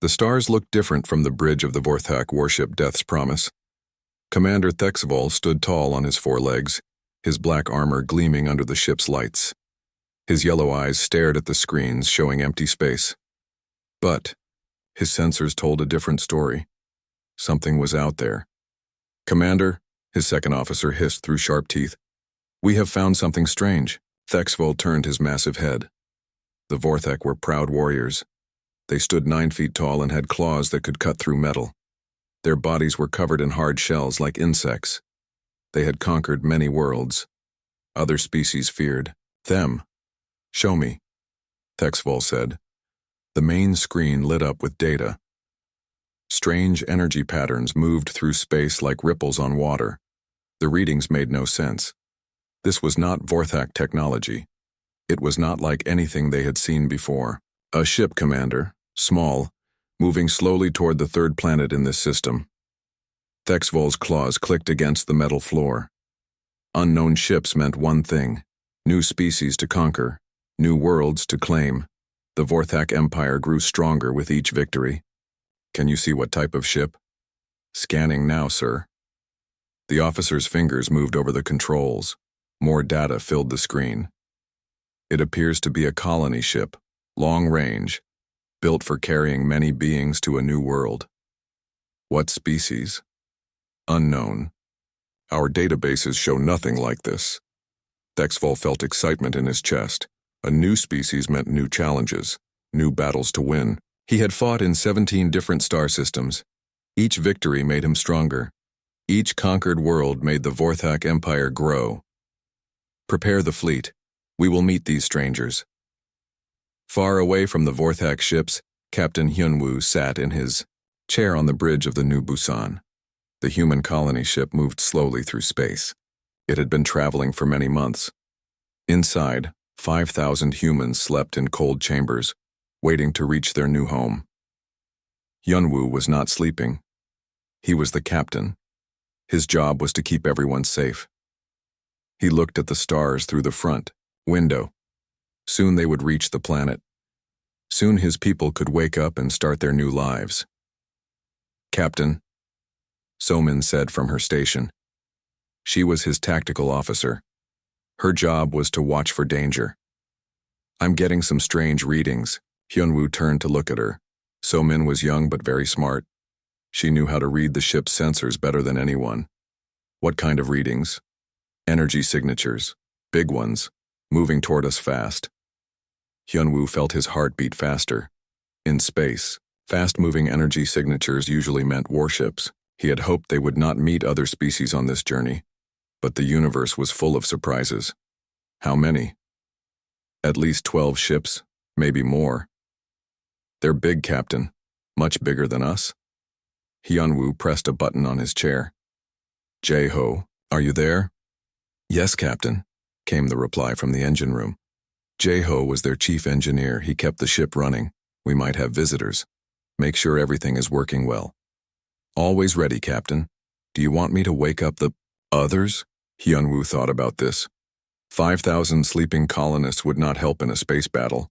The stars looked different from the bridge of the Vorthak warship Death's Promise. Commander Thexvol stood tall on his four legs, his black armor gleaming under the ship's lights. His yellow eyes stared at the screens showing empty space. But his sensors told a different story. Something was out there. "Commander," his second officer hissed through sharp teeth, "we have found something strange." Thexvol turned his massive head. The Vorthak were proud warriors. They stood 9 feet tall and had claws that could cut through metal. Their bodies were covered in hard shells like insects. They had conquered many worlds. Other species feared them. "Show me," Thexvol said. The main screen lit up with data. Strange energy patterns moved through space like ripples on water. The readings made no sense. This was not Vorthak technology. It was not like anything they had seen before. A ship, Commander, small, moving slowly toward the third planet in this system. Thexvol's claws clicked against the metal floor. Unknown ships meant one thing: new species to conquer, new worlds to claim. The Vorthak Empire grew stronger with each victory. "Can you see what type of ship?" "Scanning now, sir." The officer's fingers moved over the controls. More data filled the screen. "It appears to be a colony ship, long range, built for carrying many beings to a new world." "What species?" "Unknown. Our databases show nothing like this." Thexvol felt excitement in his chest. A new species meant new challenges, new battles to win. He had fought in 17 different star systems. Each victory made him stronger. Each conquered world made the Vorthak Empire grow. "Prepare the fleet. We will meet these strangers." Far away from the Vorthak ships, Captain Hyunwoo sat in his chair on the bridge of the New Busan. The human colony ship moved slowly through space. It had been traveling for many months. Inside, 5,000 humans slept in cold chambers, waiting to reach their new home. Hyunwoo was not sleeping. He was the captain. His job was to keep everyone safe. He looked at the stars through the front window. Soon they would reach the planet. Soon his people could wake up and start their new lives. "Captain," Somin said from her station. She was his tactical officer. Her job was to watch for danger. "I'm getting some strange readings." Hyunwoo turned to look at her. Somin was young but very smart. She knew how to read the ship's sensors better than anyone. "What kind of readings?" "Energy signatures. Big ones. Moving toward us fast." Hyunwoo felt his heart beat faster. In space, fast-moving energy signatures usually meant warships. He had hoped they would not meet other species on this journey. But the universe was full of surprises. "How many?" "At least 12 ships, maybe more." "They're big, Captain. Much bigger than us." Hyunwoo pressed a button on his chair. "Jae-ho, are you there?" "Yes, Captain," came the reply from the engine room. Jae-ho was their chief engineer. He kept the ship running. "We might have visitors. Make sure everything is working well." "Always ready, Captain. Do you want me to wake up the others?" Hyunwoo thought about this. 5,000 sleeping colonists would not help in a space battle.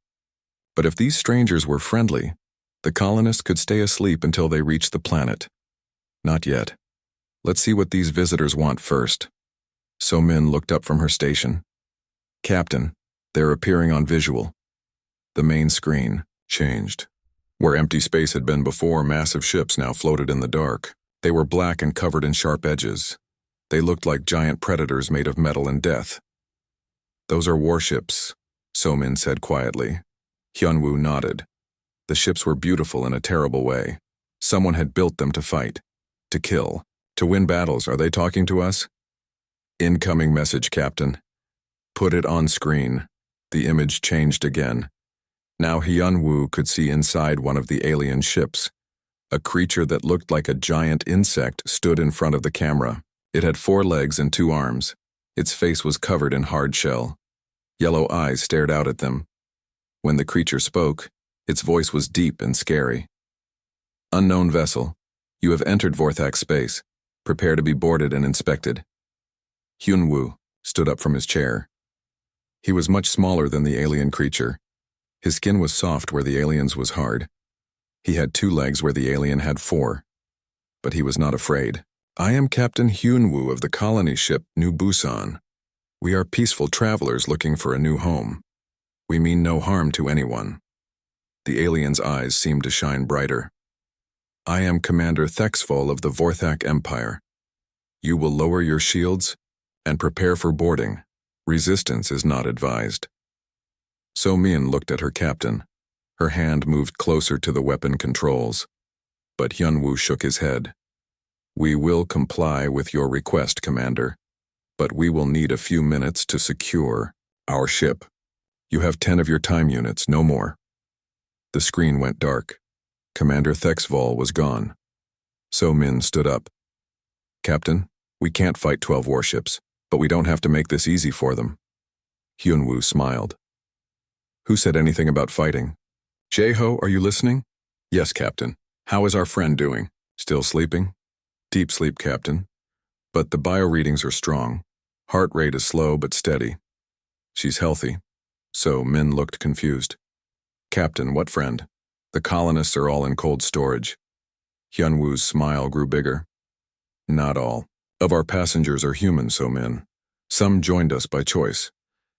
But if these strangers were friendly, the colonists could stay asleep until they reached the planet. "Not yet. Let's see what these visitors want first." Somin looked up from her station. "Captain, they're appearing on visual." The main screen changed. Where empty space had been before, massive ships now floated in the dark. They were black and covered in sharp edges. They looked like giant predators made of metal and death. "Those are warships," Somin said quietly. Hyunwoo nodded. The ships were beautiful in a terrible way. Someone had built them to fight, to kill, to win battles. "Are they talking to us?" "Incoming message, Captain." "Put it on screen." The image changed again. Now Hyunwoo could see inside one of the alien ships. A creature that looked like a giant insect stood in front of the camera. It had 4 legs and 2 arms. Its face was covered in hard shell. Yellow eyes stared out at them. When the creature spoke, its voice was deep and scary. "Unknown vessel, you have entered Vorthak space. Prepare to be boarded and inspected." Hyunwoo stood up from his chair. He was much smaller than the alien creature. His skin was soft where the alien's was hard. He had 2 legs where the alien had 4. But he was not afraid. I am Captain Hyunwoo of the colony ship New Busan. We are peaceful travelers looking for a new home. We mean no harm to anyone. The alien's eyes seemed to shine brighter. I am Commander Thexvol of the Vorthak Empire. You will lower your shields and prepare for boarding. Resistance is not advised. So-min looked at her captain. Her hand moved closer to the weapon controls. But Hyunwoo shook his head. We will comply with your request, Commander, but we will need a few minutes to secure our ship. You have 10 of your time units, no more. The screen went dark. Commander Thexvol was gone. So-min stood up. Captain, we can't fight 12 warships, but we don't have to make this easy for them. Hyunwoo smiled. Who said anything about fighting? Jae-ho, are you listening? Yes, Captain. How is our friend doing? Still sleeping? Deep sleep, Captain. But the bio-readings are strong. Heart rate is slow but steady. She's healthy. So-min looked confused. Captain, what friend? The colonists are all in cold storage. Hyunwoo's smile grew bigger. Not all. Of our passengers are human, So-min. Some joined us by choice.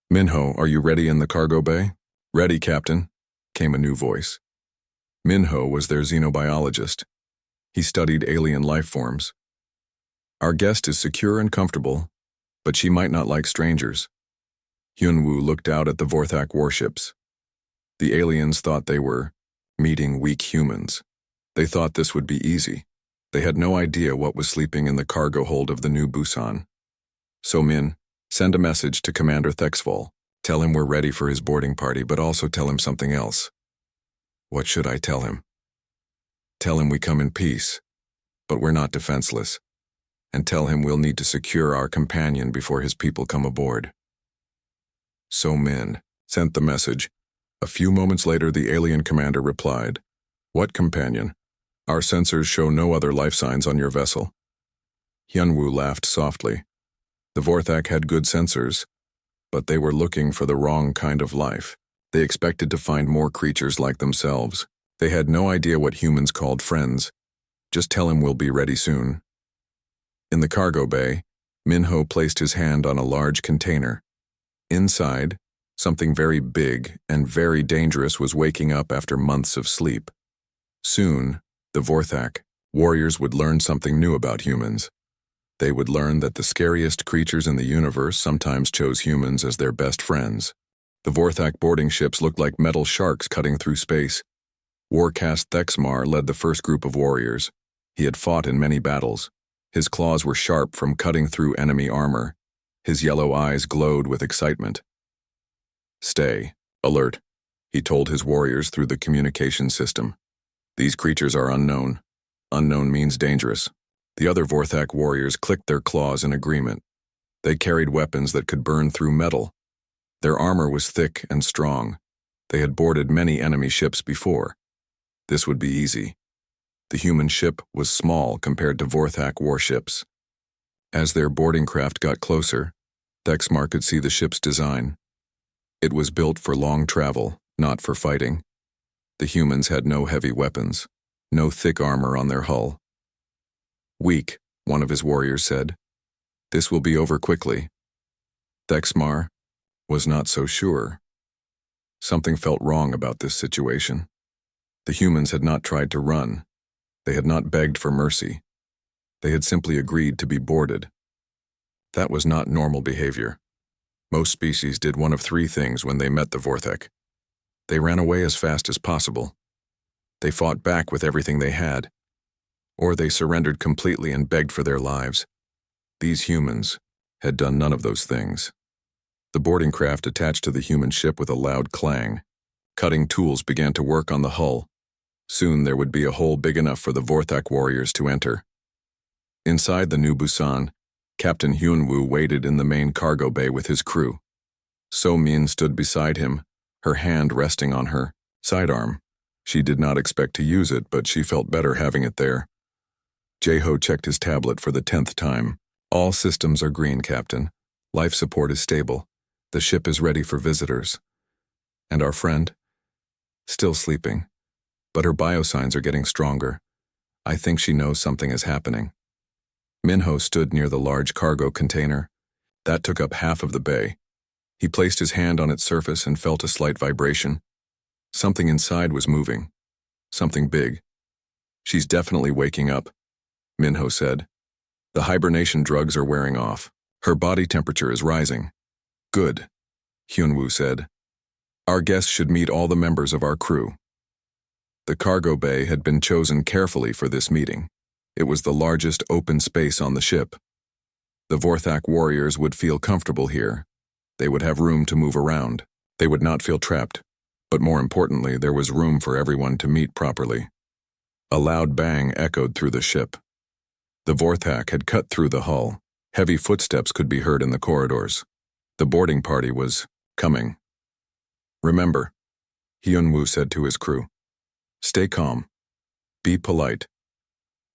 Minho, are you ready in the cargo bay? Ready, Captain, came a new voice. Minho was their xenobiologist. He studied alien life forms. Our guest is secure and comfortable, but she might not like strangers. Hyunwoo looked out at the Vorthak warships. The aliens thought they were meeting weak humans. They thought this would be easy. They had no idea what was sleeping in the cargo hold of the New Busan. So-min, send a message to Commander Thexvol. Tell him we're ready for his boarding party, but also tell him something else. What should I tell him? Tell him we come in peace, but we're not defenseless. And tell him we'll need to secure our companion before his people come aboard. So-min sent the message. A few moments later, the alien commander replied, What companion? Our sensors show no other life signs on your vessel. Hyunwoo laughed softly. The Vorthak had good sensors, but they were looking for the wrong kind of life. They expected to find more creatures like themselves. They had no idea what humans called friends. Just tell him we'll be ready soon. In the cargo bay, Minho placed his hand on a large container. Inside, something very big and very dangerous was waking up after months of sleep. Soon, the Vorthak warriors would learn something new about humans. They would learn that the scariest creatures in the universe sometimes chose humans as their best friends. The Vorthak boarding ships looked like metal sharks cutting through space. Warcast Thexmar led the first group of warriors. He had fought in many battles. His claws were sharp from cutting through enemy armor. His yellow eyes glowed with excitement. Stay alert, he told his warriors through the communication system. These creatures are unknown. Unknown means dangerous. The other Vorthak warriors clicked their claws in agreement. They carried weapons that could burn through metal. Their armor was thick and strong. They had boarded many enemy ships before. This would be easy. The human ship was small compared to Vorthak warships. As their boarding craft got closer, Thexmar could see the ship's design. It was built for long travel, not for fighting. The humans had no heavy weapons, no thick armor on their hull. Weak, one of his warriors said. This will be over quickly. Thexmar was not so sure. Something felt wrong about this situation. The humans had not tried to run. They had not begged for mercy. They had simply agreed to be boarded. That was not normal behavior. Most species did one of 3 things when they met the Vorthak. They ran away as fast as possible. They fought back with everything they had. Or they surrendered completely and begged for their lives. These humans had done none of those things. The boarding craft attached to the human ship with a loud clang. Cutting tools began to work on the hull. Soon there would be a hole big enough for the Vorthak warriors to enter. Inside the New Busan, Captain Hyunwoo waited in the main cargo bay with his crew. So-min stood beside him, her hand resting on her sidearm. She did not expect to use it, but she felt better having it there. Jae-ho checked his tablet for the 10th time. All systems are green, Captain. Life support is stable. The ship is ready for visitors. And our friend? Still sleeping. but her biosigns are getting stronger. I think she knows something is happening. Minho stood near the large cargo container. That took up half of the bay. He placed his hand on its surface and felt a slight vibration. Something inside was moving. Something big. She's definitely waking up, Minho said. The hibernation drugs are wearing off. Her body temperature is rising. Good, Hyunwoo said. Our guests should meet all the members of our crew. The cargo bay had been chosen carefully for this meeting. It was the largest open space on the ship. The Vorthak warriors would feel comfortable here. They would have room to move around. They would not feel trapped. But more importantly, there was room for everyone to meet properly. A loud bang echoed through the ship. The Vorthak had cut through the hull. Heavy footsteps could be heard in the corridors. The boarding party was coming. Remember, Hyunwoo said to his crew, stay calm. Be polite.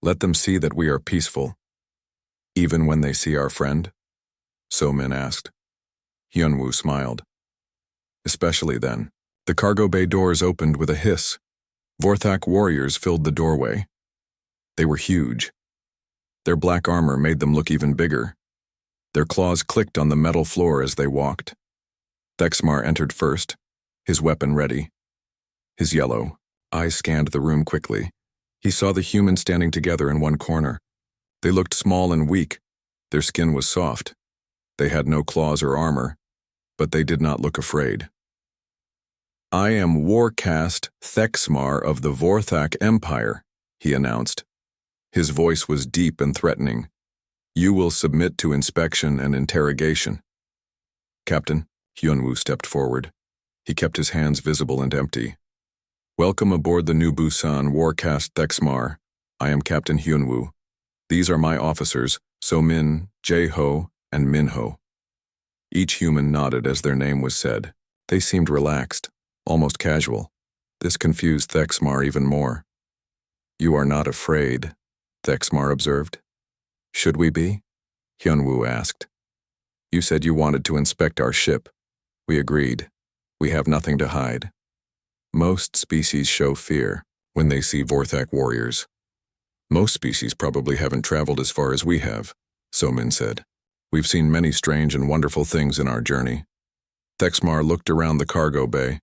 Let them see that we are peaceful. Even when they see our friend? So-min asked. Hyunwoo smiled. Especially then. The cargo bay doors opened with a hiss. Vorthak warriors filled the doorway. They were huge. Their black armor made them look even bigger. Their claws clicked on the metal floor as they walked. Thexmar entered first, his weapon ready. His yellow eyes scanned the room quickly. He saw the humans standing together in one corner. They looked small and weak. Their skin was soft. They had no claws or armor, but they did not look afraid. I am Warcast Thexmar of the Vorthak Empire, he announced. His voice was deep and threatening. You will submit to inspection and interrogation. Captain, Hyunwoo stepped forward. He kept his hands visible and empty. Welcome aboard the new Busan Warcast Thexmar. I am Captain Hyunwoo. These are my officers, So-min, Jae-ho, and Minho. Each human nodded as their name was said. They seemed relaxed, almost casual. This confused Thexmar even more. You are not afraid, Thexmar observed. Should we be? Hyunwoo asked. You said you wanted to inspect our ship. We agreed. We have nothing to hide. Most species show fear when they see Vorthak warriors. Most species probably haven't traveled as far as we have, So-min said. We've seen many strange and wonderful things in our journey. Thexmar looked around the cargo bay.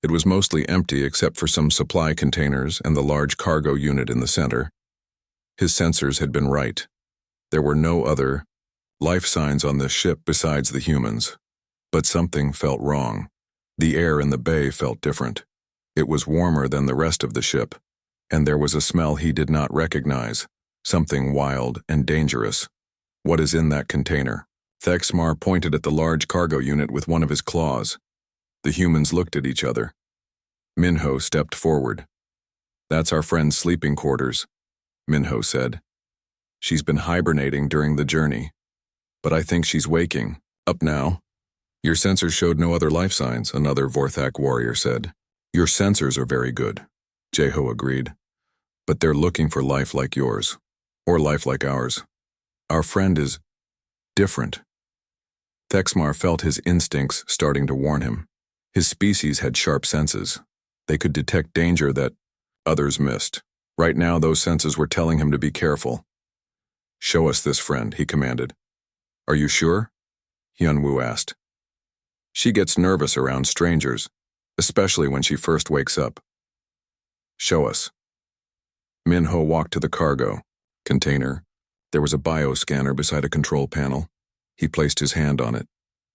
It was mostly empty except for some supply containers and the large cargo unit in the center. His sensors had been right. There were no other life signs on this ship besides the humans. But something felt wrong. The air in the bay felt different. It was warmer than the rest of the ship, and there was a smell he did not recognize, something wild and dangerous. What is in that container? Thexmar pointed at the large cargo unit with one of his claws. The humans looked at each other. Minho stepped forward. That's our friend's sleeping quarters, Minho said. She's been hibernating during the journey, but I think she's waking. Up now. Your sensors showed no other life signs, another Vorthak warrior said. Your sensors are very good, Jae-ho agreed. But they're looking for life like yours, or life like ours. Our friend is different. Thexmar felt his instincts starting to warn him. His species had sharp senses. They could detect danger that others missed. Right now, those senses were telling him to be careful. Show us this friend, he commanded. Are you sure? Hyunwoo asked. She gets nervous around strangers, especially when she first wakes up. Show us. Minho walked to the cargo container. There was a bioscanner beside a control panel. He placed his hand on it.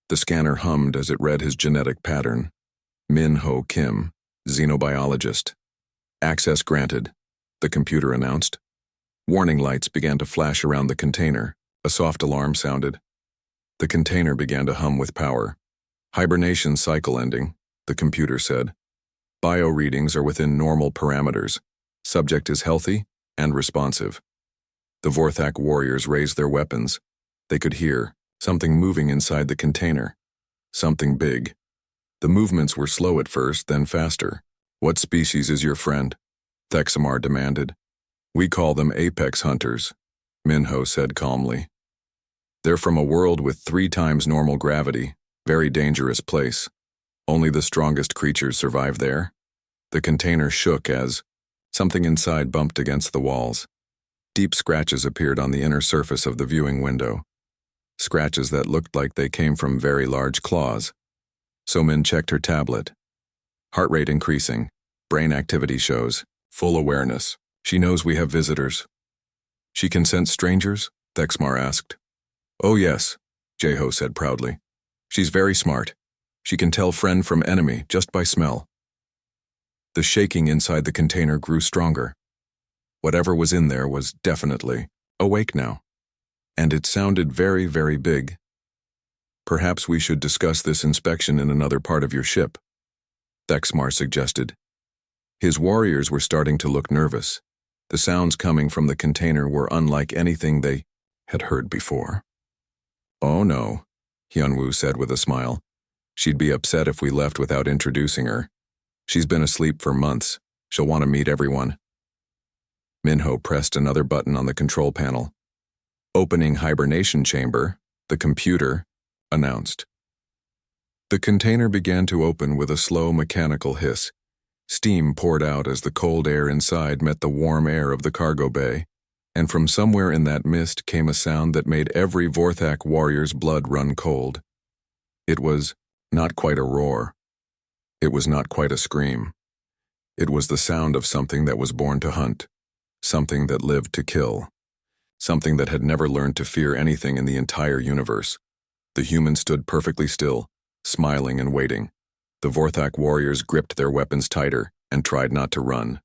The scanner hummed as it read his genetic pattern. Minho Kim, xenobiologist. Access granted, the computer announced. Warning lights began to flash around the container. A soft alarm sounded. The container began to hum with power. Hibernation cycle ending, the computer said. Bio readings are within normal parameters. Subject is healthy and responsive. The Vorthak warriors raised their weapons. They could hear something moving inside the container. Something big. The movements were slow at first, then faster. What species is your friend? Thexmar demanded. We call them apex hunters, Minho said calmly. They're from a world with 3 times normal gravity. Very dangerous place. Only the strongest creatures survive there. The container shook as Something inside bumped against the walls. Deep scratches appeared on the inner surface of the viewing window. Scratches that looked like they came from very large claws. So Min checked her tablet. Heart rate increasing. Brain activity shows. Full awareness. She knows we have visitors. She can sense strangers? Thexmar asked. Oh yes, Jeho said proudly. She's very smart. She can tell friend from enemy just by smell. The shaking inside the container grew stronger. Whatever was in there was definitely awake now. And it sounded very, very big. Perhaps we should discuss this inspection in another part of your ship, Thexmar suggested. His warriors were starting to look nervous. The sounds coming from the container were unlike anything they had heard before. Oh no, Hyunwoo said with a smile. She'd be upset if we left without introducing her. She's been asleep for months. She'll want to meet everyone. Minho pressed another button on the control panel. Opening hibernation chamber, the computer announced. The container began to open with a slow mechanical hiss. Steam poured out as the cold air inside met the warm air of the cargo bay, and from somewhere in that mist came a sound that made every Vorthak warrior's blood run cold. It was not quite a roar. It was not quite a scream. It was the sound of something that was born to hunt, something that lived to kill, something that had never learned to fear anything in the entire universe. The humans stood perfectly still, smiling and waiting. The Vorthak warriors gripped their weapons tighter and tried not to run.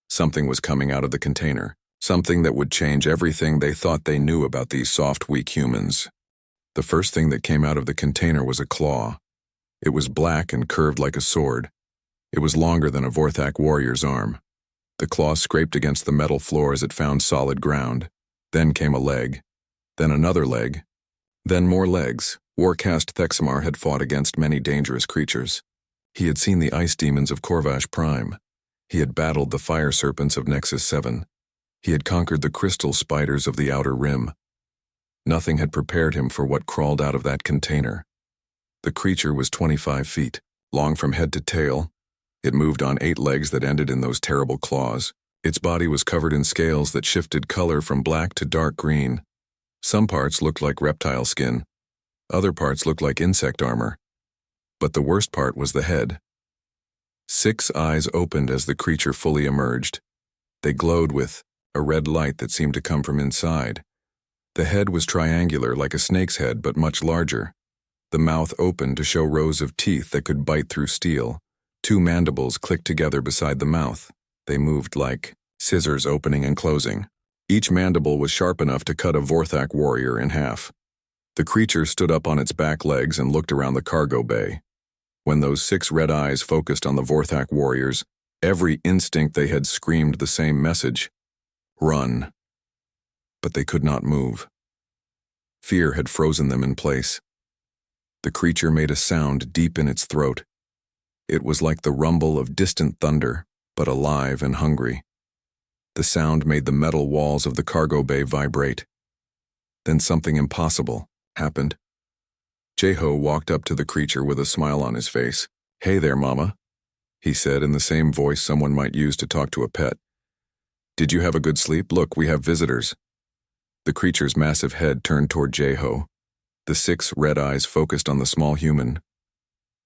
Something was coming out of the container, something that would change everything they thought they knew about these soft, weak humans. The first thing that came out of the container was a claw. It was black and curved like a sword. It was longer than a Vorthak warrior's arm. The claw scraped against the metal floor as it found solid ground. Then came a leg. Then another leg. Then more legs. Warcast Thexmar had fought against many dangerous creatures. He had seen the ice demons of Korvash Prime. He had battled the fire serpents of Nexus 7. He had conquered the crystal spiders of the Outer Rim. Nothing had prepared him for what crawled out of that container. The creature was 25 feet, long from head to tail. It moved on 8 legs that ended in those terrible claws. Its body was covered in scales that shifted color from black to dark green. Some parts looked like reptile skin. Other parts looked like insect armor. But the worst part was the head. 6 eyes opened as the creature fully emerged. They glowed with a red light that seemed to come from inside. The head was triangular like a snake's head, but much larger. The mouth opened to show rows of teeth that could bite through steel. 2 mandibles clicked together beside the mouth. They moved like scissors opening and closing. Each mandible was sharp enough to cut a Vorthak warrior in half. The creature stood up on its back legs and looked around the cargo bay. When those 6 red eyes focused on the Vorthak warriors, every instinct they had screamed the same message: run. But they could not move. Fear had frozen them in place. The creature made a sound deep in its throat. It was like the rumble of distant thunder, but alive and hungry. The sound made the metal walls of the cargo bay vibrate. Then something impossible happened. Jeho walked up to the creature with a smile on his face. "Hey there, Mama," he said in the same voice someone might use to talk to a pet. "Did you have a good sleep? Look, we have visitors." The creature's massive head turned toward Jeho. The 6 red eyes focused on the small human.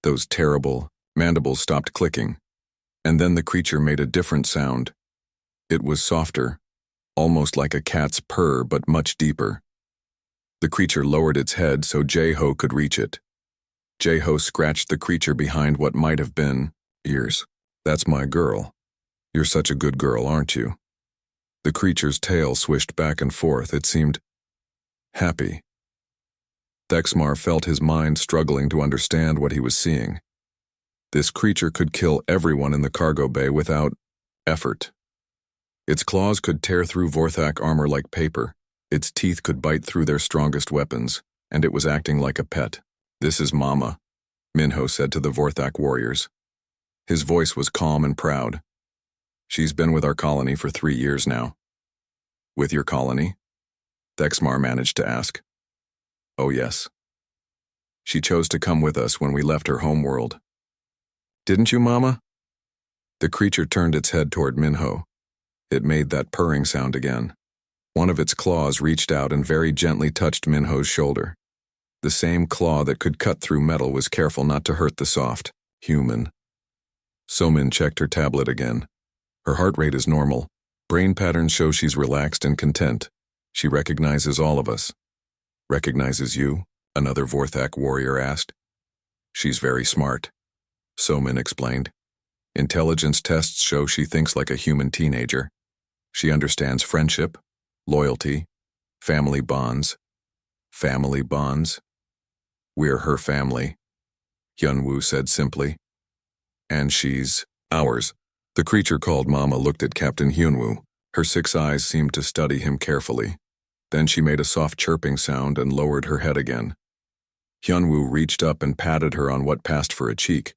Those terrible mandibles stopped clicking. And then the creature made a different sound. It was softer, almost like a cat's purr, but much deeper. The creature lowered its head so Jeho could reach it. Jeho scratched the creature behind what might have been ears. "That's my girl. You're such a good girl, aren't you?" The creature's tail swished back and forth. It seemed happy. Thexmar felt his mind struggling to understand what he was seeing. This creature could kill everyone in the cargo bay without effort. Its claws could tear through Vorthak armor like paper. Its teeth could bite through their strongest weapons, and it was acting like a pet. "This is Mama," Minho said to the Vorthak warriors. His voice was calm and proud. "She's been with our colony for 3 years now." "With your colony?" Thexmar managed to ask. "Oh yes. She chose to come with us when we left her homeworld." "Didn't you, Mama?" The creature turned its head toward Minho. It made that purring sound again. One of its claws reached out and very gently touched Minho's shoulder. The same claw that could cut through metal was careful not to hurt the soft human. Somin checked her tablet again. Her heart rate is normal. Brain patterns show she's relaxed and content. She recognizes all of us. Recognizes you? Another Vorthak warrior asked. She's very smart, Somin explained. Intelligence tests show she thinks like a human teenager. She understands friendship, loyalty, family bonds. Family bonds? We're her family, Hyunwoo said simply. And she's ours. The creature called Mama looked at Captain Hyunwoo. Her 6 eyes seemed to study him carefully. Then she made a soft chirping sound and lowered her head again. Hyunwoo reached up and patted her on what passed for a cheek.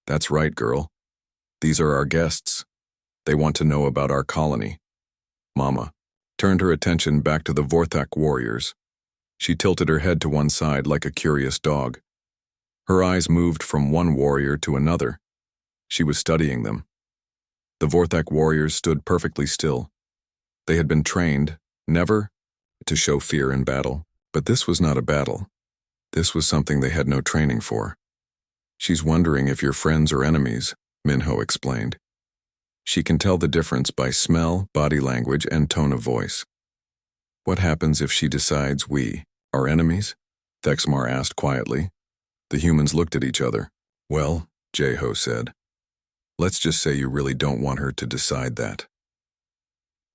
That's right, girl. These are our guests. They want to know about our colony. Mama turned her attention back to the Vorthak warriors. She tilted her head to one side like a curious dog. Her eyes moved from one warrior to another. She was studying them. The Vorthak warriors stood perfectly still. They had been trained, never to show fear in battle. But this was not a battle. This was something they had no training for. She's wondering if you're friends or enemies, Minho explained. She can tell the difference by smell, body language, and tone of voice. What happens if she decides we are enemies? Thexmar asked quietly. The humans looked at each other. Well, Jeho said. Let's just say you really don't want her to decide that.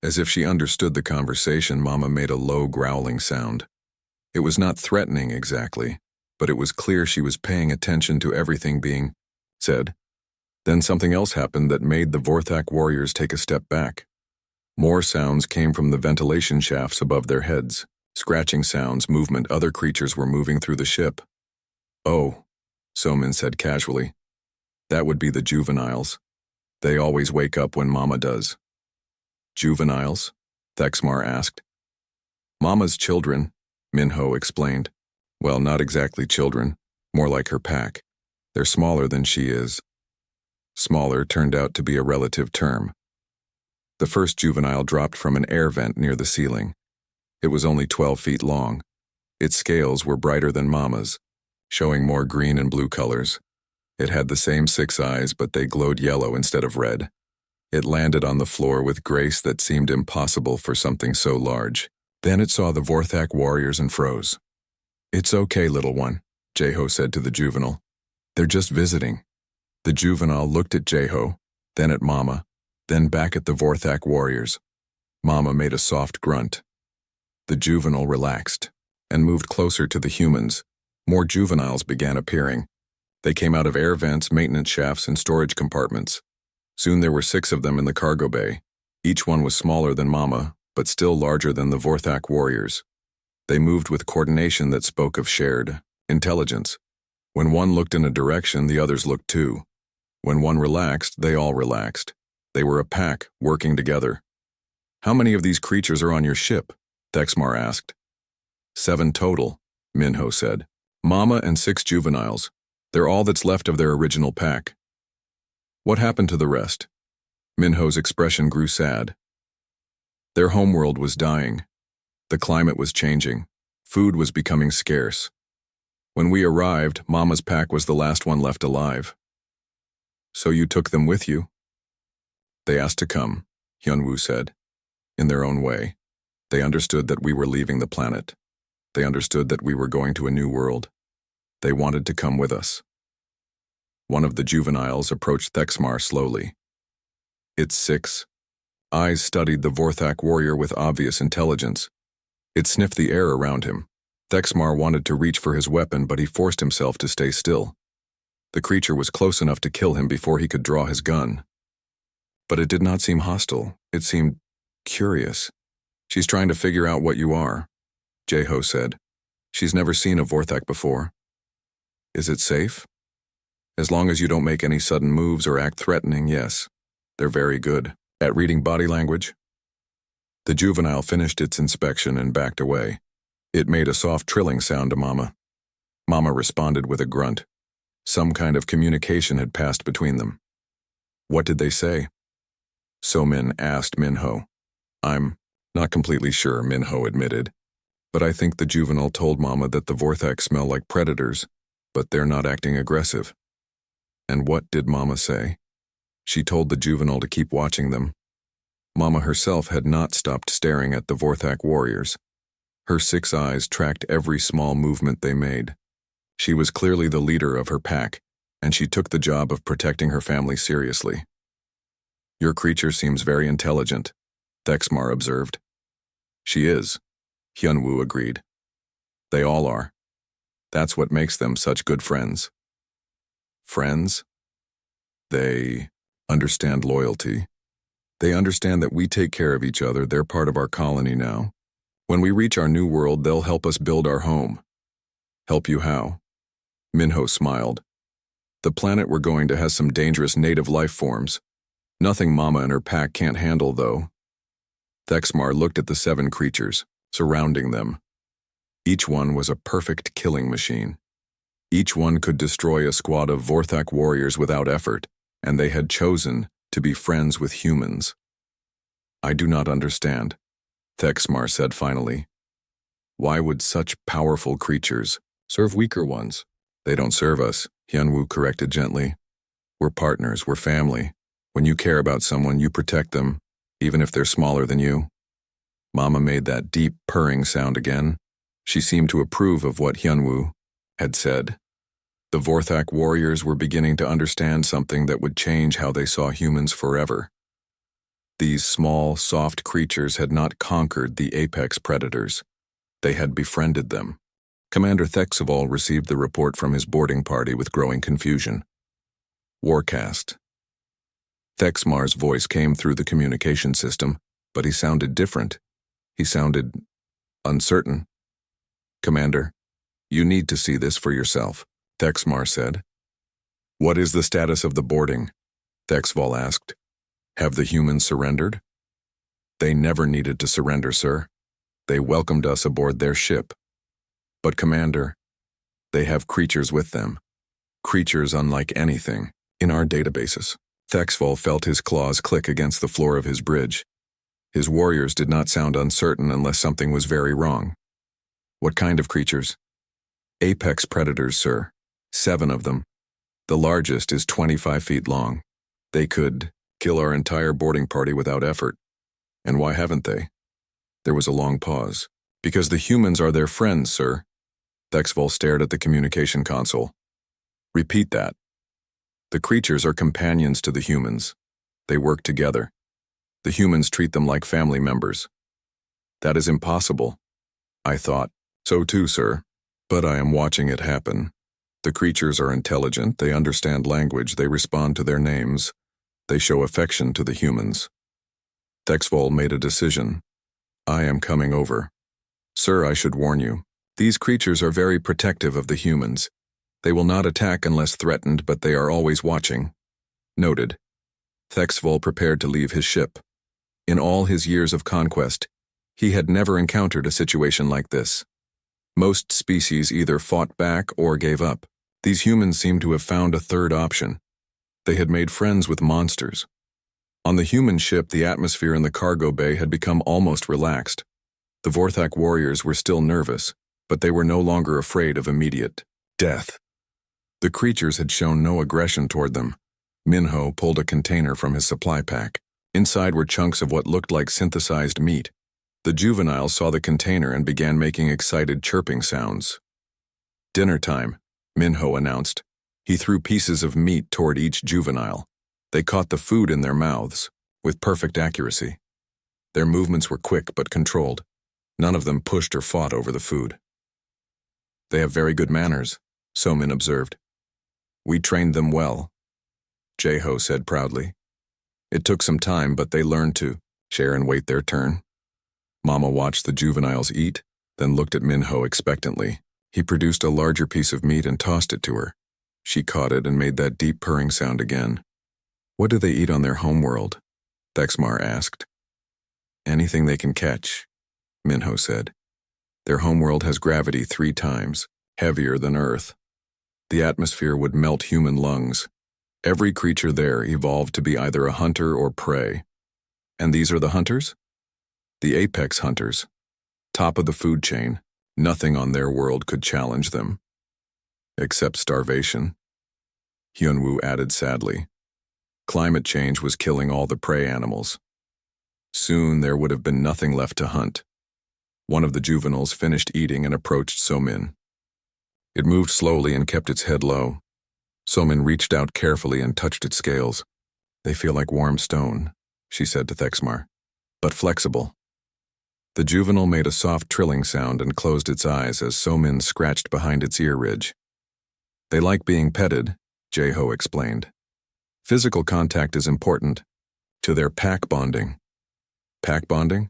As if she understood the conversation, Mama made a low growling sound. It was not threatening exactly, but it was clear she was paying attention to everything being said. Then something else happened that made the Vorthak warriors take a step back. More sounds came from the ventilation shafts above their heads. Scratching sounds, movement, other creatures were moving through the ship. Oh, Somin said casually. That would be the juveniles. They always wake up when Mama does. Juveniles? Thexmar asked. Mama's children, Minho explained. Well, not exactly children, more like her pack. They're smaller than she is. Smaller turned out to be a relative term. The first juvenile dropped from an air vent near the ceiling. It was only 12 feet long. Its scales were brighter than Mama's, showing more green and blue colors. It had the same 6 eyes, but they glowed yellow instead of red. It landed on the floor with grace that seemed impossible for something so large. Then it saw the Vorthak warriors and froze. It's okay, little one, Jeho said to the juvenile. They're just visiting. The juvenile looked at Jeho, then at Mama, then back at the Vorthak warriors. Mama made a soft grunt. The juvenile relaxed and moved closer to the humans. More juveniles began appearing. They came out of air vents, maintenance shafts, and storage compartments. Soon there were 6 of them in the cargo bay. Each one was smaller than Mama, but still larger than the Vorthak warriors. They moved with coordination that spoke of shared intelligence. When one looked in a direction, the others looked too. When one relaxed, they all relaxed. They were a pack, working together. How many of these creatures are on your ship? Thexmar asked. 7 total, Minho said. Mama and 6 juveniles. They're all that's left of their original pack. What happened to the rest? Minho's expression grew sad. Their homeworld was dying. The climate was changing. Food was becoming scarce. When we arrived, Mama's pack was the last one left alive. So you took them with you? They asked to come, Hyunwoo said. In their own way. They understood that we were leaving the planet. They understood that we were going to a new world. They wanted to come with us. One of the juveniles approached Thexmar slowly. Its 6 eyes studied the Vorthak warrior with obvious intelligence. It sniffed the air around him. Thexmar wanted to reach for his weapon, but he forced himself to stay still. The creature was close enough to kill him before he could draw his gun. But it did not seem hostile. It seemed curious. She's trying to figure out what you are, Jeho said. She's never seen a Vorthak before. Is it safe? As long as you don't make any sudden moves or act threatening, yes. They're very good at reading body language. The juvenile finished its inspection and backed away. It made a soft trilling sound to Mama. Mama responded with a grunt. Some kind of communication had passed between them. What did they say? So-min asked Minho. I'm not completely sure, Minho admitted. But I think the juvenile told Mama that the Vorthak smell like predators, but they're not acting aggressive. And what did Mama say? She told the juvenile to keep watching them. Mama herself had not stopped staring at the Vorthak warriors. Her 6 eyes tracked every small movement they made. She was clearly the leader of her pack, and she took the job of protecting her family seriously. Your creature seems very intelligent, Thexmar observed. She is, Hyunwoo agreed. They all are. That's what makes them such good friends. Friends? They understand loyalty. They understand that we take care of each other. They're part of our colony now. When we reach our new world, they'll help us build our home. Help you how? Minho smiled. The planet we're going to has some dangerous native life forms. Nothing Mama and her pack can't handle, though. Thexmar looked at the 7 creatures, surrounding them. Each one was a perfect killing machine. Each one could destroy a squad of Vorthak warriors without effort, and they had chosen to be friends with humans. I do not understand, Thexmar said finally. Why would such powerful creatures serve weaker ones? They don't serve us, Hyunwoo corrected gently. We're partners, we're family. When you care about someone, you protect them, even if they're smaller than you. Mama made that deep purring sound again. She seemed to approve of what Hyunwoo had said. The Vorthak warriors were beginning to understand something that would change how they saw humans forever. These small, soft creatures had not conquered the apex predators. They had befriended them. Commander Thexeval received the report from his boarding party with growing confusion. Warcast. Thexmar's voice came through the communication system, but he sounded different. He sounded uncertain. Commander, you need to see this for yourself, Thexmar said. What is the status of the boarding? Thexeval asked. Have the humans surrendered? They never needed to surrender, sir. They welcomed us aboard their ship. But Commander, they have creatures with them. Creatures unlike anything in our databases. Thexeval felt his claws click against the floor of his bridge. His warriors did not sound uncertain unless something was very wrong. What kind of creatures? Apex predators, sir. 7 of them. The largest is 25 feet long. They could kill our entire boarding party without effort. And why haven't they? There was a long pause. Because the humans are their friends, sir. Thexeval stared at the communication console. Repeat that. The creatures are companions to the humans. They work together. The humans treat them like family members. That is impossible. I thought. So too, sir. But I am watching it happen. The creatures are intelligent, they understand language, they respond to their names. They show affection to the humans. Thexeval made a decision. I am coming over. Sir, I should warn you. These creatures are very protective of the humans. They will not attack unless threatened, but they are always watching. Noted. Thexeval prepared to leave his ship. In all his years of conquest, he had never encountered a situation like this. Most species either fought back or gave up. These humans seemed to have found a third option. They had made friends with monsters. On the human ship, the atmosphere in the cargo bay had become almost relaxed. The Vorthak warriors were still nervous, but they were no longer afraid of immediate death. The creatures had shown no aggression toward them. Minho pulled a container from his supply pack. Inside were chunks of what looked like synthesized meat. The juvenile saw the container and began making excited chirping sounds. Dinner time, Minho announced. He threw pieces of meat toward each juvenile. They caught the food in their mouths, with perfect accuracy. Their movements were quick but controlled. None of them pushed or fought over the food. They have very good manners, So-min observed. We trained them well, Jae-ho said proudly. It took some time, but they learned to share and wait their turn. Mama watched the juveniles eat, then looked at Minho expectantly. He produced a larger piece of meat and tossed it to her. She caught it and made that deep purring sound again. What do they eat on their homeworld? Thexmar asked. Anything they can catch, Minho said. Their homeworld has gravity 3 times, heavier than Earth. The atmosphere would melt human lungs. Every creature there evolved to be either a hunter or prey. And these are the hunters? The apex hunters. Top of the food chain. Nothing on their world could challenge them. Except starvation. Hyunwoo added sadly. Climate change was killing all the prey animals. Soon there would have been nothing left to hunt. One of the juveniles finished eating and approached Somin. It moved slowly and kept its head low. Somin reached out carefully and touched its scales. They feel like warm stone, she said to Thexmar, but flexible. The juvenile made a soft trilling sound and closed its eyes as Somin scratched behind its ear ridge. They like being petted, Jae-ho explained. Physical contact is important to their pack bonding. Pack bonding?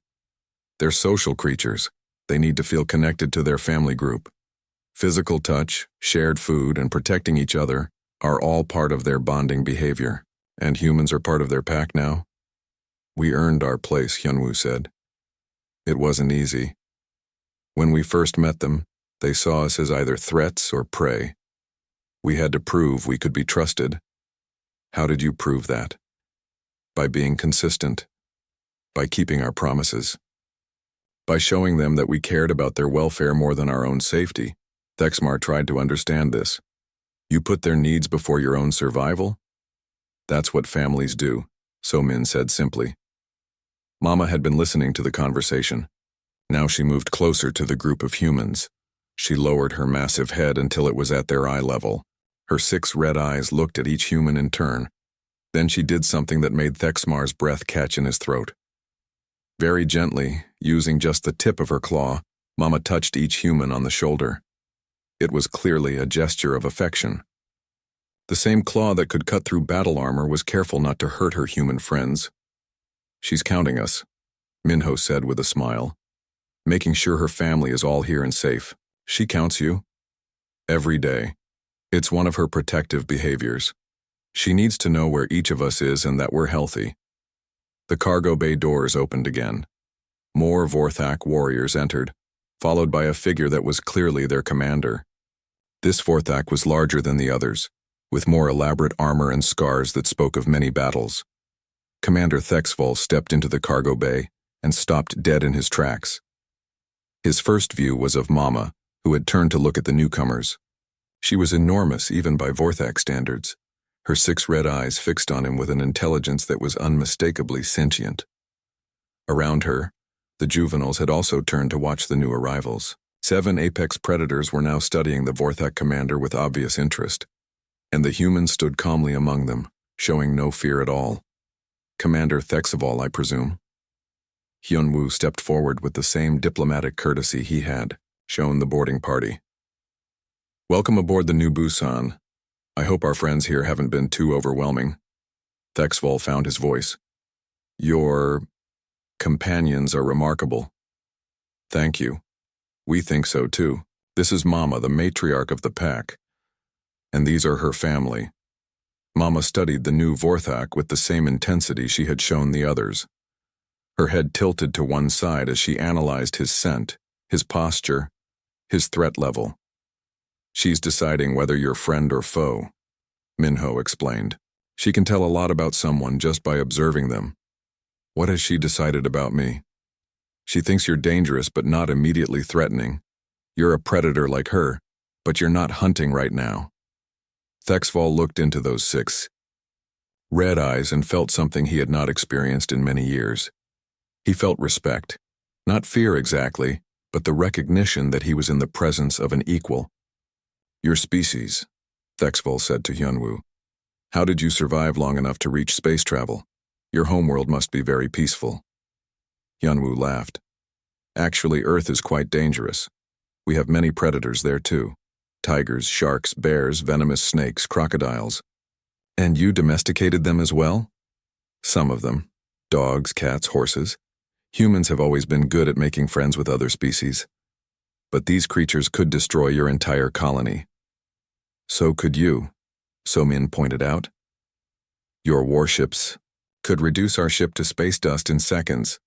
They're social creatures. They need to feel connected to their family group. Physical touch, shared food, and protecting each other are all part of their bonding behavior. And humans are part of their pack now? We earned our place, Hyunwoo said. It wasn't easy. When we first met them, they saw us as either threats or prey. We had to prove we could be trusted. How did you prove that? By being consistent. By keeping our promises. By showing them that we cared about their welfare more than our own safety. Thexmar tried to understand this. You put their needs before your own survival? That's what families do, So-min said simply. Mama had been listening to the conversation. Now she moved closer to the group of humans. She lowered her massive head until it was at their eye level. Her 6 red eyes looked at each human in turn. Then she did something that made Thexmar's breath catch in his throat. Very gently, using just the tip of her claw, Mama touched each human on the shoulder. It was clearly a gesture of affection. The same claw that could cut through battle armor was careful not to hurt her human friends. She's counting us, Minho said with a smile. Making sure her family is all here and safe. She counts you. Every day. It's one of her protective behaviors. She needs to know where each of us is and that we're healthy. The cargo bay doors opened again. More Vorthak warriors entered, followed by a figure that was clearly their commander. This Vorthak was larger than the others, with more elaborate armor and scars that spoke of many battles. Commander Thexval stepped into the cargo bay and stopped dead in his tracks. His first view was of Mama, who had turned to look at the newcomers. She was enormous even by Vorthak standards, her 6 red eyes fixed on him with an intelligence that was unmistakably sentient. Around her, the juveniles had also turned to watch the new arrivals. 7 apex predators were now studying the Vorthak commander with obvious interest, and the humans stood calmly among them, showing no fear at all. Commander Thexval, I presume. Hyunwoo stepped forward with the same diplomatic courtesy he had shown the boarding party. Welcome aboard the new Busan. I hope our friends here haven't been too overwhelming. Thexval found his voice. Your companions are remarkable. Thank you. We think so too. This is Mama, the matriarch of the pack. And these are her family. Mama studied the new Vorthak with the same intensity she had shown the others. Her head tilted to one side as she analyzed his scent, his posture, his threat level. She's deciding whether you're friend or foe, Minho explained. She can tell a lot about someone just by observing them. What has she decided about me? She thinks you're dangerous but not immediately threatening. You're a predator like her, but you're not hunting right now. Thexval looked into those 6 red eyes and felt something he had not experienced in many years. He felt respect, not fear exactly, but the recognition that he was in the presence of an equal. Your species, Thexval said to Hyunwoo. How did you survive long enough to reach space travel? Your homeworld must be very peaceful. Hyunwoo laughed. Actually, Earth is quite dangerous. We have many predators there too. Tigers, sharks, bears, venomous snakes, crocodiles. And you domesticated them as well? Some of them. Dogs, cats, horses. Humans have always been good at making friends with other species. But these creatures could destroy your entire colony. So could you, So-min pointed out. Your warships could reduce our ship to space dust in seconds.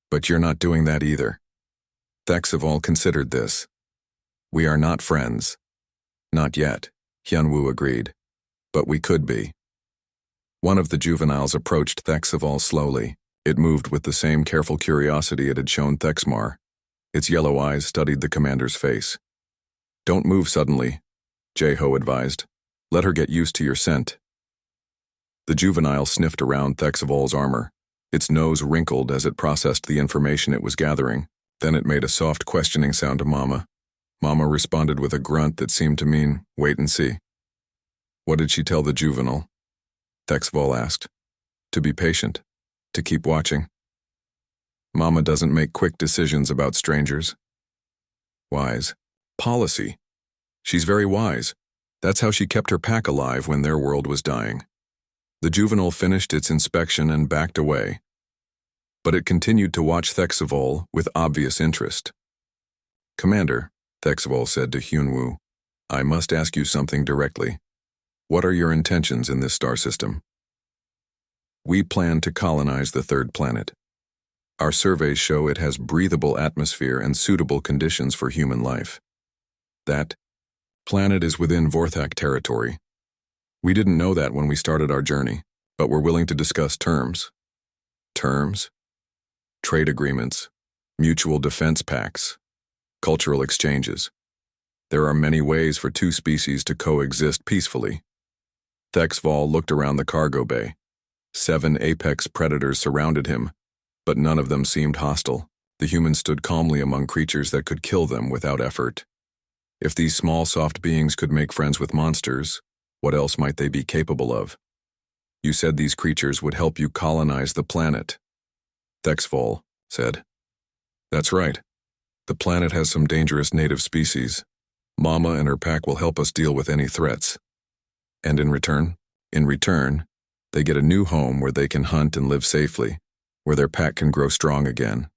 But you're not doing that either. Thexval considered this. We are not friends. Not yet, Hyunwoo agreed. But we could be. One of the juveniles approached Thexval slowly, It moved with the same careful curiosity it had shown Thexmar. Its yellow eyes studied the commander's face. "Don't move suddenly," Jeho advised. "Let her get used to your scent." The juvenile sniffed around Thexvol's armor. Its nose wrinkled as it processed the information it was gathering. Then it made a soft questioning sound to Mama. Mama responded with a grunt that seemed to mean, "Wait and see." "What did she tell the juvenile?" Thexvol asked. "To be patient. To keep watching. Mama doesn't make quick decisions about strangers." "Wise. Policy. She's very wise. That's how she kept her pack alive when their world was dying." The juvenile finished its inspection and backed away. But it continued to watch Thexvol with obvious interest. "Commander," Thexvol said to Hyunwoo, "I must ask you something directly. What are your intentions in this star system?" "We plan to colonize the third planet. Our surveys show it has breathable atmosphere and suitable conditions for human life. That planet is within Vorthak territory. We didn't know that when we started our journey, but we're willing to discuss terms." "Terms?" "Trade agreements, mutual defense pacts, cultural exchanges. There are many ways for two species to coexist peacefully." Thexvol looked around the cargo bay. 7 apex predators surrounded him, but none of them seemed hostile. The humans stood calmly among creatures that could kill them without effort. If these small, soft beings could make friends with monsters, what else might they be capable of? "You said these creatures would help you colonize the planet," Thexvol said. "That's right. The planet has some dangerous native species. Mama and her pack will help us deal with any threats. And in return, they get a new home where they can hunt and live safely, where their pack can grow strong again."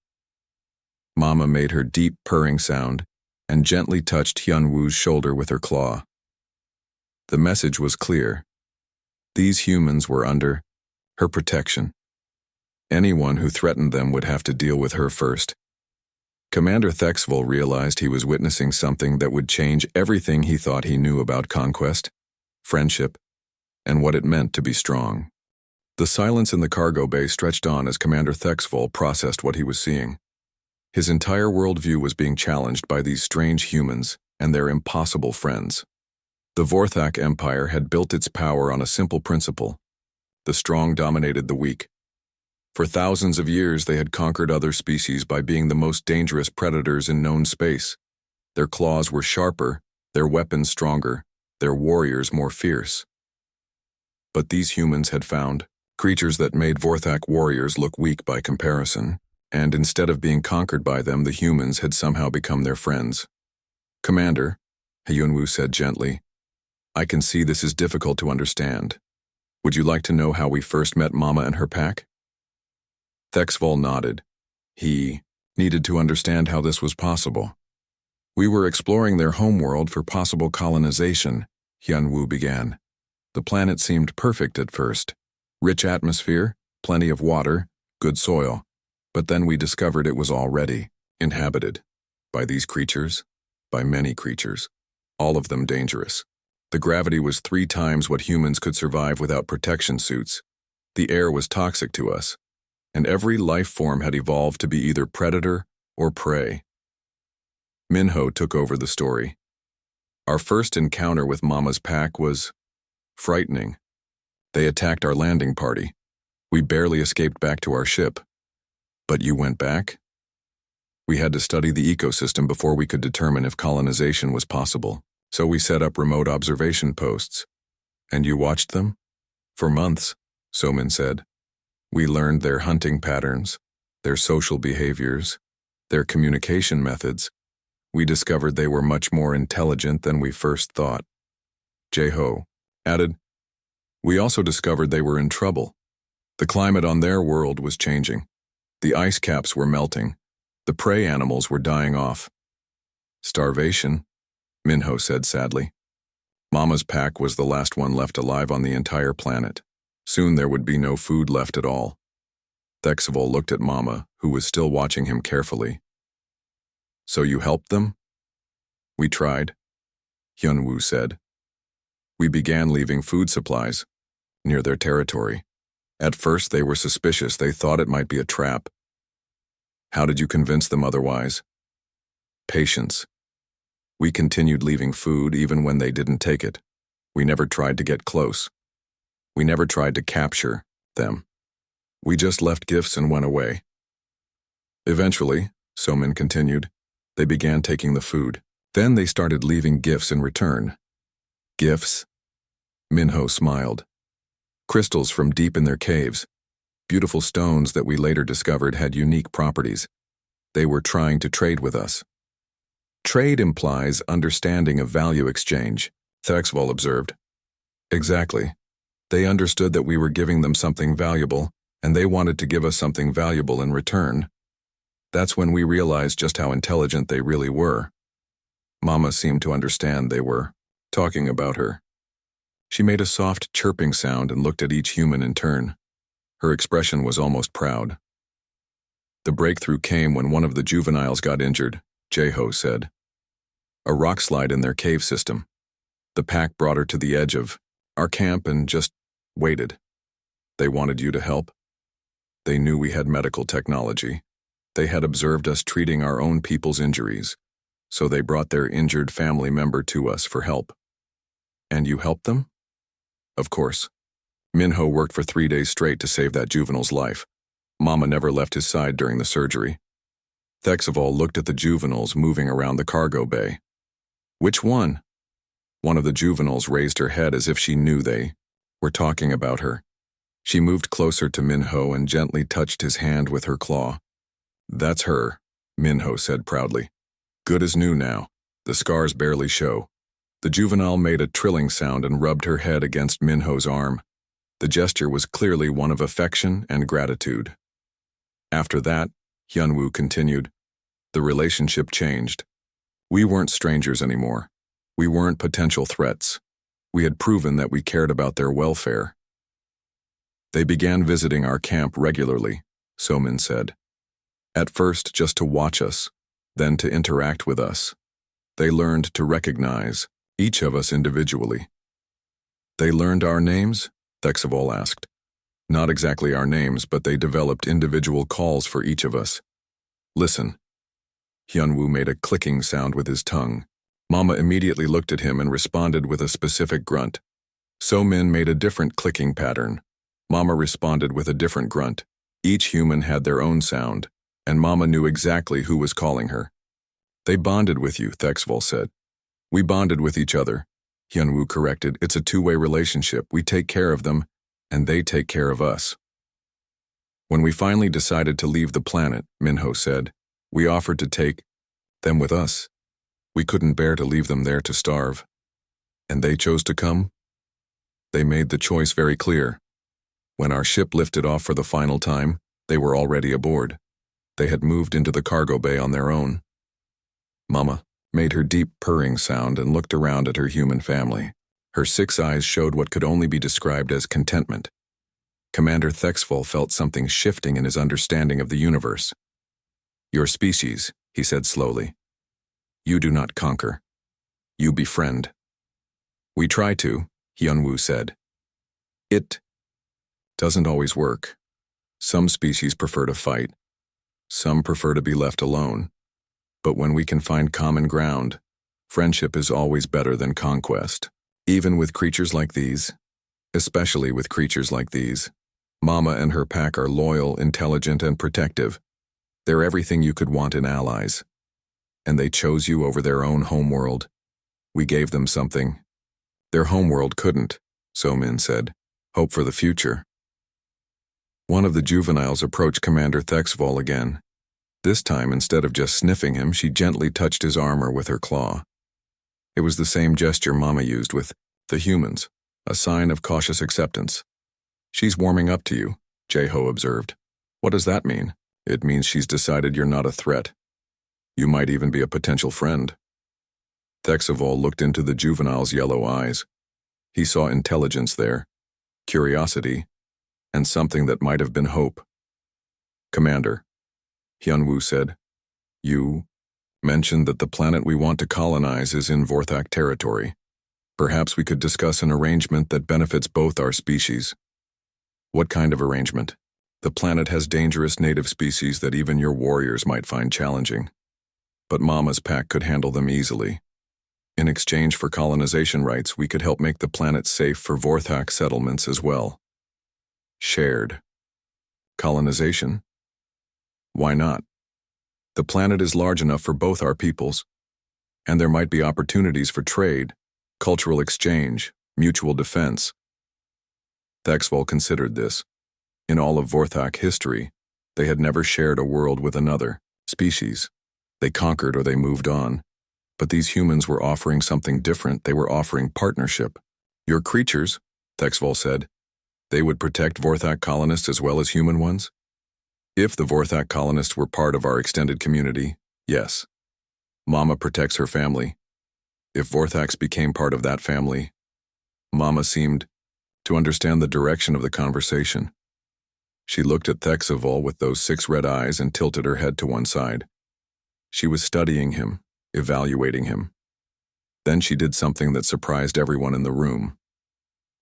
Mama made her deep purring sound and gently touched Hyunwoo's shoulder with her claw. The message was clear. These humans were under her protection. Anyone who threatened them would have to deal with her first. Commander Thexvol realized he was witnessing something that would change everything he thought he knew about conquest, friendship, and what it meant to be strong. The silence in the cargo bay stretched on as Commander Thexvol processed what he was seeing. His entire worldview was being challenged by these strange humans and their impossible friends. The Vorthak Empire had built its power on a simple principle: the strong dominated the weak. For thousands of years they had conquered other species by being the most dangerous predators in known space. Their claws were sharper, their weapons stronger, their warriors more fierce. But these humans had found creatures that made Vorthak warriors look weak by comparison, and instead of being conquered by them, the humans had somehow become their friends. "Commander," Hyunwoo said gently, "I can see this is difficult to understand. Would you like to know how we first met Mama and her pack?" Thexvol nodded. He needed to understand how this was possible. "We were exploring their homeworld for possible colonization," Hyunwoo began. "The planet seemed perfect at first. Rich atmosphere, plenty of water, good soil. But then we discovered it was already inhabited by these creatures, by many creatures, all of them dangerous. The gravity was 3 times what humans could survive without protection suits. The air was toxic to us, and every life form had evolved to be either predator or prey." Minho took over the story. "Our first encounter with Mama's pack was frightening. They attacked our landing party. We barely escaped back to our ship." "But you went back?" "We had to study the ecosystem before we could determine if colonization was possible. So we set up remote observation posts." "And you watched them?" "For months," Somin said. "We learned their hunting patterns, their social behaviors, their communication methods. We discovered they were much more intelligent than we first thought." Jeho added, "We also discovered they were in trouble. The climate on their world was changing. The ice caps were melting. The prey animals were dying off." "Starvation," Minho said sadly. "Mama's pack was the last one left alive on the entire planet. Soon there would be no food left at all." Thexvol looked at Mama, who was still watching him carefully. "So you helped them?" "We tried," Hyunwoo said. "We began leaving food supplies near their territory. At first they were suspicious. They thought it might be a trap. How did you convince them otherwise? Patience. We continued leaving food even when they didn't take it. We never tried to get close. We never tried to capture them. We just left gifts and went away. Eventually, Somin continued, they began taking the food. Then they started leaving gifts in return. Gifts? Minho smiled. Crystals from deep in their caves. Beautiful stones that we later discovered had unique properties. They were trying to trade with us. Trade implies understanding of value exchange, Thexval observed. Exactly. They understood that we were giving them something valuable, and they wanted to give us something valuable in return. That's when we realized just how intelligent they really were. Mama seemed to understand they were talking about her. She made a soft chirping sound and looked at each human in turn. Her expression was almost proud. The breakthrough came when one of the juveniles got injured, Jeho said. A rock slide in their cave system. The pack brought her to the edge of our camp and just waited. They wanted you to help. They knew we had medical technology. They had observed us treating our own people's injuries, so they brought their injured family member to us for help. And you helped them? Of course. Minho worked for 3 days straight to save that juvenile's life. Mama never left his side during the surgery. Thexval looked at the juveniles moving around the cargo bay. Which one? One of the juveniles raised her head as if she knew they were talking about her. She moved closer to Minho and gently touched his hand with her claw. That's her, Minho said proudly. Good as new now. The scars barely show. The juvenile made a trilling sound and rubbed her head against Minho's arm. The gesture was clearly one of affection and gratitude. After that, Hyunwoo continued, the relationship changed. We weren't strangers anymore. We weren't potential threats. We had proven that we cared about their welfare. They began visiting our camp regularly, Somin said. At first just to watch us, then to interact with us. They learned to recognize each of us individually. They learned our names? Thexval asked. Not exactly our names, but they developed individual calls for each of us. Listen. Hyunwoo made a clicking sound with his tongue. Mama immediately looked at him and responded with a specific grunt. Somin made a different clicking pattern. Mama responded with a different grunt. Each human had their own sound, and Mama knew exactly who was calling her. They bonded with you, Thexval said. We bonded with each other, Hyunwoo corrected. It's a two-way relationship. We take care of them, and they take care of us. When we finally decided to leave the planet, Minho said, we offered to take them with us. We couldn't bear to leave them there to starve. And they chose to come? They made the choice very clear. When our ship lifted off for the final time, they were already aboard. They had moved into the cargo bay on their own. Mama made her deep purring sound and looked around at her human family. Her 6 eyes showed what could only be described as contentment. Commander Thexval felt something shifting in his understanding of the universe. Your species, he said slowly. You do not conquer. You befriend. We try to, Hyunwoo said. It doesn't always work. Some species prefer to fight. Some prefer to be left alone. But when we can find common ground, friendship is always better than conquest. Even with creatures like these, especially with creatures like these, Mama and her pack are loyal, intelligent, and protective. They're everything you could want in allies. And they chose you over their own homeworld. We gave them something. Their homeworld couldn't, Somin said. Hope for the future. One of the juveniles approached Commander Thexval again. This time, instead of just sniffing him, she gently touched his armor with her claw. It was the same gesture Mama used with the humans, a sign of cautious acceptance. She's warming up to you, Jeho observed. What does that mean? It means she's decided you're not a threat. You might even be a potential friend. Thexval looked into the juvenile's yellow eyes. He saw intelligence there, curiosity, and something that might have been hope. Commander, Hyunwoo said, you mentioned that the planet we want to colonize is in Vorthak territory. Perhaps we could discuss an arrangement that benefits both our species. What kind of arrangement? The planet has dangerous native species that even your warriors might find challenging. But Mama's pack could handle them easily. In exchange for colonization rights, we could help make the planet safe for Vorthak settlements as well. Shared. Colonization? Why not? The planet is large enough for both our peoples, and there might be opportunities for trade, cultural exchange, mutual defense. Thexval considered this. In all of Vorthak history, they had never shared a world with another species. They conquered or they moved on. But these humans were offering something different. They were offering partnership. Your creatures, Thexval said, they would protect Vorthak colonists as well as human ones? If the Vorthak colonists were part of our extended community, yes. Mama protects her family. If Vorthaks became part of that family, Mama seemed to understand the direction of the conversation. She looked at Thexval with those 6 red eyes and tilted her head to one side. She was studying him, evaluating him. Then she did something that surprised everyone in the room.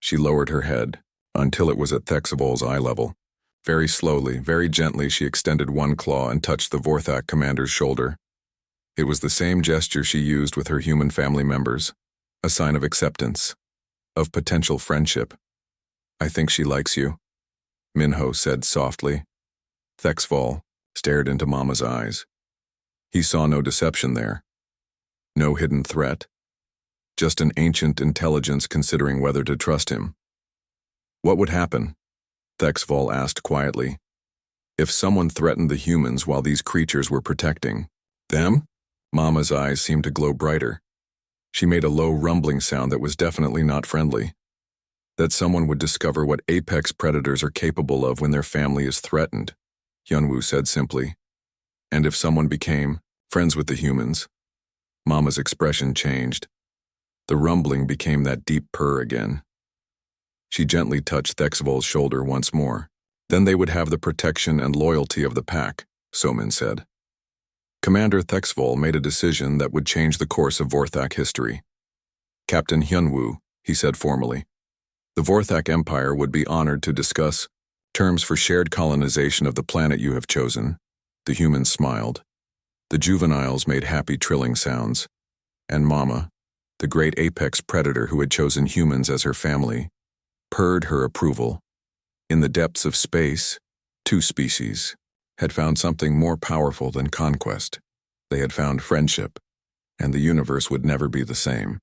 She lowered her head until it was at Thexval's eye level. Very slowly, very gently, she extended one claw and touched the Vorthak commander's shoulder. It was the same gesture she used with her human family members, a sign of acceptance, of potential friendship. I think she likes you, Minho said softly. Thexval stared into Mama's eyes. He saw no deception there, no hidden threat, just an ancient intelligence considering whether to trust him. What would happen? Thexval asked quietly. If someone threatened the humans while these creatures were protecting them? Mama's eyes seemed to glow brighter. She made a low rumbling sound that was definitely not friendly. That someone would discover what apex predators are capable of when their family is threatened, Hyunwoo said simply. And if someone became friends with the humans? Mama's expression changed. The rumbling became that deep purr again. She gently touched Thexval's shoulder once more. Then they would have the protection and loyalty of the pack, Somin said. Commander Thexval made a decision that would change the course of Vorthak history. Captain Hyunwoo, he said formally. The Vorthak Empire would be honored to discuss terms for shared colonization of the planet you have chosen. The humans smiled. The juveniles made happy trilling sounds. And Mama, the great apex predator who had chosen humans as her family, purred her approval. In the depths of space, 2 species had found something more powerful than conquest. They had found friendship, and the universe would never be the same.